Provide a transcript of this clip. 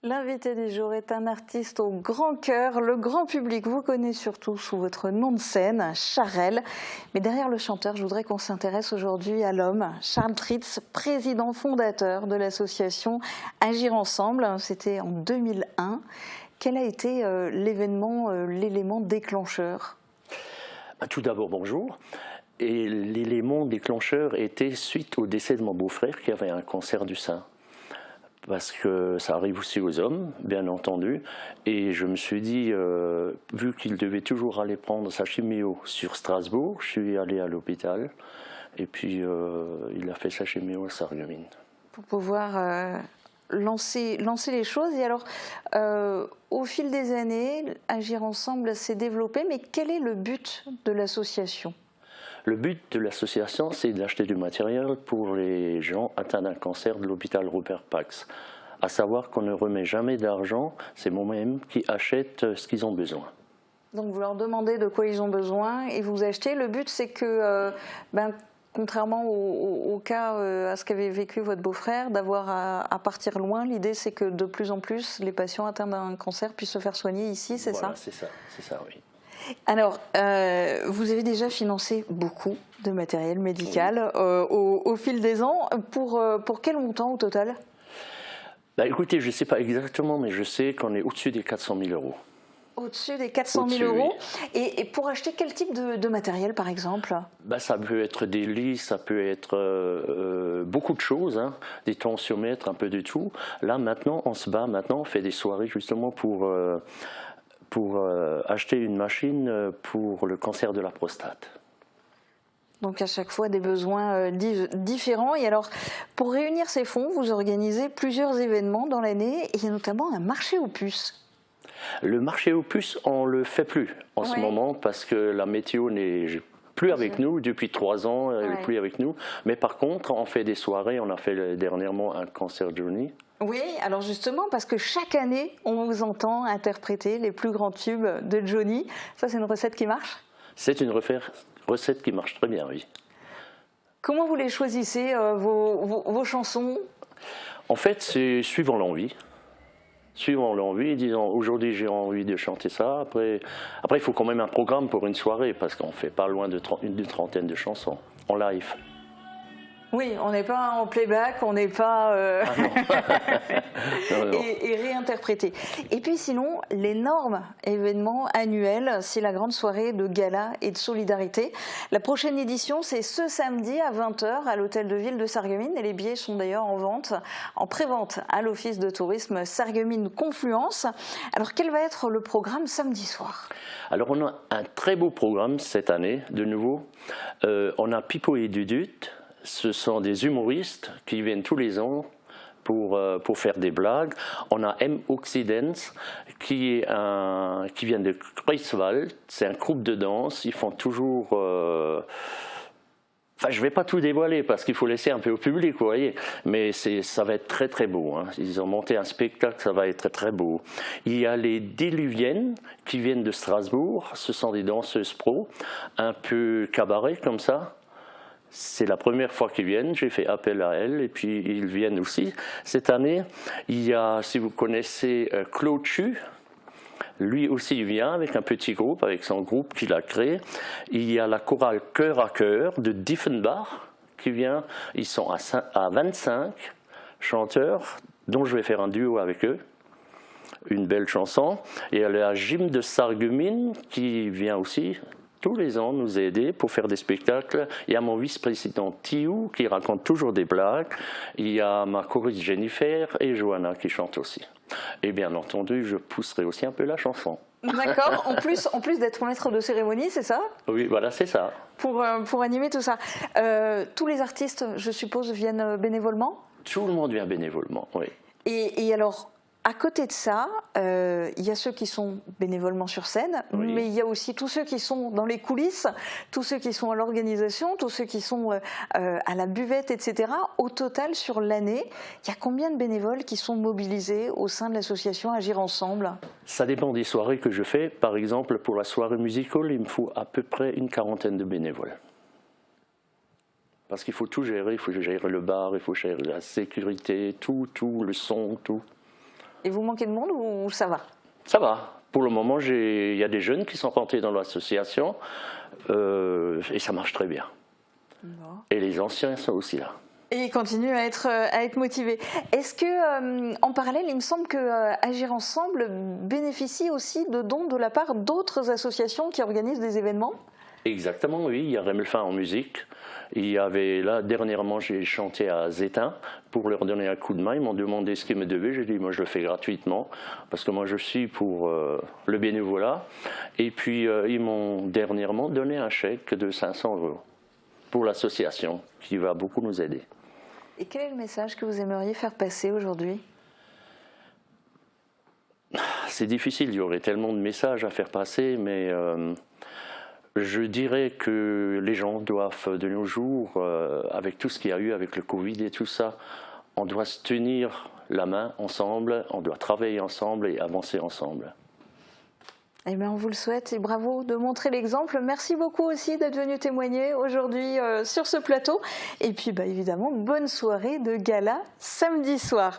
L'invité du jour est un artiste au grand cœur. Le grand public vous connaît surtout sous votre nom de scène, Charel. Mais derrière le chanteur, je voudrais qu'on s'intéresse aujourd'hui à l'homme, Charles Tritz, président fondateur de l'association Agir Ensemble. C'était en 2001. Quel a été l'élément déclencheur? Tout d'abord, bonjour. Et l'élément déclencheur était suite au décès de mon beau-frère qui avait un cancer du sein. Parce que ça arrive aussi aux hommes, bien entendu. Et je me suis dit, vu qu'il devait toujours aller prendre sa chimio sur Strasbourg, je suis allé à l'hôpital. Et puis, il a fait sa chimio à Sarreguemines. Pour pouvoir lancer les choses. Et alors, au fil des années, Agir Ensemble s'est développé. Mais quel est le but de l'association ? Le but de l'association, c'est d'acheter du matériel pour les gens atteints d'un cancer de l'hôpital Robert Pax. À savoir qu'on ne remet jamais d'argent, c'est moi-même qui achète ce qu'ils ont besoin. Donc vous leur demandez de quoi ils ont besoin et vous achetez. Le but, c'est que, contrairement au cas, à ce qu'avait vécu votre beau-frère, d'avoir à partir loin, l'idée c'est que de plus en plus, les patients atteints d'un cancer puissent se faire soigner ici, c'est ça ? Voilà, c'est ça, oui. Alors, vous avez déjà financé beaucoup de matériel médical au fil des ans. Pour quel montant au total ? Écoutez, je ne sais pas exactement, mais je sais qu'on est au-dessus des 400 000 euros. Au-dessus des 400 000 euros. Oui. Et pour acheter quel type de matériel, par exemple ? Ça peut être des lits, ça peut être beaucoup de choses, hein, des tensiomètres, un peu de tout. Là, maintenant, on se bat, on fait des soirées justement pour acheter une machine pour le cancer de la prostate. Donc à chaque fois des besoins différents. Et alors, pour réunir ces fonds, vous organisez plusieurs événements dans l'année, et il y a notamment un marché aux puces. Le marché aux puces, on ne le fait plus en ce moment parce que la météo n'est plus avec nous depuis 3 ans, elle n'est plus avec nous. Mais par contre, on fait des soirées, on a fait dernièrement un concert journey. Oui, alors justement, parce que chaque année, on vous entend interpréter les plus grands tubes de Johnny. Ça, c'est une recette qui marche ? C'est une recette qui marche très bien, oui. Comment vous les choisissez, vos chansons ? En fait, c'est suivant l'envie. Suivant l'envie, disons, aujourd'hui j'ai envie de chanter ça. Après, il faut quand même un programme pour une soirée, parce qu'on ne fait pas loin d'une trentaine de chansons en live. Oui, on n'est pas en playback, on n'est pas non. Et réinterprété. Et puis sinon, l'énorme événement annuel, c'est la grande soirée de gala et de solidarité. La prochaine édition, c'est ce samedi à 20h à l'hôtel de ville de Sarreguemines. Et les billets sont d'ailleurs en vente, en pré-vente à l'office de tourisme Sarreguemines Confluence. Alors quel va être le programme samedi soir ? Alors on a un très beau programme cette année, de nouveau. On a Pipo et Dudut. Ce sont des humoristes qui viennent tous les ans pour faire des blagues. On a M. Occidents qui vient de Greifswald. C'est un groupe de danse. Ils font toujours... je ne vais pas tout dévoiler parce qu'il faut laisser un peu au public, vous voyez. Mais ça va être très très beau. Hein. Ils ont monté un spectacle, ça va être très très beau. Il y a les Diluviennes qui viennent de Strasbourg. Ce sont des danseuses pro, un peu cabaret comme ça. C'est la première fois qu'ils viennent, j'ai fait appel à elles et puis ils viennent aussi. Cette année, il y a, si vous connaissez Claude Chu, lui aussi il vient avec un petit groupe, avec son groupe qu'il a créé. Il y a la chorale Cœur à Cœur de Dieffenbach qui vient, ils sont à 25 chanteurs, dont je vais faire un duo avec eux. Une belle chanson. Et il y a la Gym de Sarreguemines qui vient aussi tous les ans nous aider pour faire des spectacles. Il y a mon vice-président Thiou qui raconte toujours des blagues. Il y a ma choriste Jennifer et Johanna qui chantent aussi. Et bien entendu, je pousserai aussi un peu la chanson. D'accord, en plus d'être maître de cérémonie, c'est ça ? Oui, voilà, c'est ça. Pour animer tout ça. Tous les artistes, je suppose, viennent bénévolement ? Tout le monde vient bénévolement, oui. Et alors, à côté de ça, il y a ceux qui sont bénévolement sur scène, mais il y a aussi tous ceux qui sont dans les coulisses, tous ceux qui sont à l'organisation, tous ceux qui sont à la buvette, etc. Au total, sur l'année, il y a combien de bénévoles qui sont mobilisés au sein de l'association Agir Ensemble ? Ça dépend des soirées que je fais. Par exemple, pour la soirée musicale, il me faut à peu près une quarantaine de bénévoles. Parce qu'il faut tout gérer, il faut gérer le bar, il faut gérer la sécurité, tout, le son, tout. Et vous manquez de monde ou ça va? Ça va. Pour le moment, il y a des jeunes qui sont rentrés dans l'association et ça marche très bien. Bon. Et les anciens sont aussi là. Et ils continuent à être motivés. Est-ce que, en parallèle, il me semble que Agir Ensemble bénéficie aussi de dons de la part d'autres associations qui organisent des événements? Exactement, oui. Il y a Remelfin en musique. Il y avait là, dernièrement, j'ai chanté à Zétain pour leur donner un coup de main. Ils m'ont demandé ce qu'ils me devaient. J'ai dit, moi, je le fais gratuitement parce que moi, je suis pour le bénévolat. Et puis, ils m'ont dernièrement donné un chèque de 500 € pour l'association qui va beaucoup nous aider. Et quel est le message que vous aimeriez faire passer aujourd'hui? C'est difficile, il y aurait tellement de messages à faire passer, mais je dirais que les gens doivent, de nos jours, avec tout ce qu'il y a eu, avec le Covid et tout ça, on doit se tenir la main ensemble, on doit travailler ensemble et avancer ensemble. Eh bien, on vous le souhaite et bravo de montrer l'exemple. Merci beaucoup aussi d'être venu témoigner aujourd'hui sur ce plateau. Et puis, évidemment, bonne soirée de gala samedi soir.